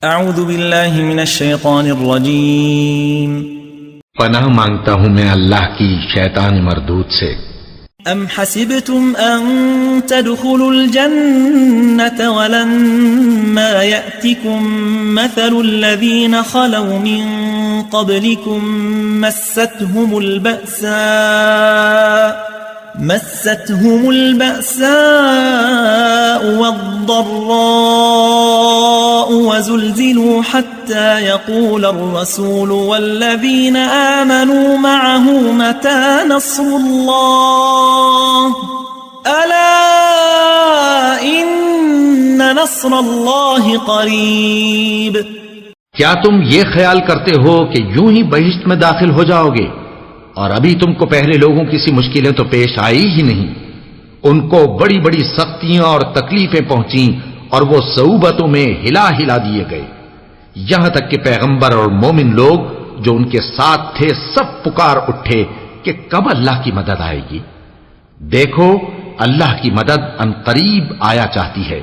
اعوذ باللہ من الشیطان الرجیم پناہ مانگتا ہوں میں اللہ کی شیطان مردود سے۔ ام حسبتم ان تدخلوا الجنة ولما يأتكم مثل الذين خلوا من قبلكم مستهم البأساء والضراء وزلزلوا حتى يقول الرسول والذين آمنوا معه متى نصر الله ألا إن نصر الله قريب۔ کیا تم یہ خیال کرتے ہو کہ یوں ہی بہشت میں داخل ہو جاؤ گے اور ابھی تم کو پہلے لوگوں کی سی مشکلیں تو پیش آئی ہی نہیں؟ ان کو بڑی بڑی سختیاں اور تکلیفیں پہنچیں اور وہ صعوبتوں میں ہلا ہلا دیے گئے، یہاں تک کہ پیغمبر اور مومن لوگ جو ان کے ساتھ تھے سب پکار اٹھے کہ کب اللہ کی مدد آئے گی۔ دیکھو اللہ کی مدد ان قریب آیا چاہتی ہے۔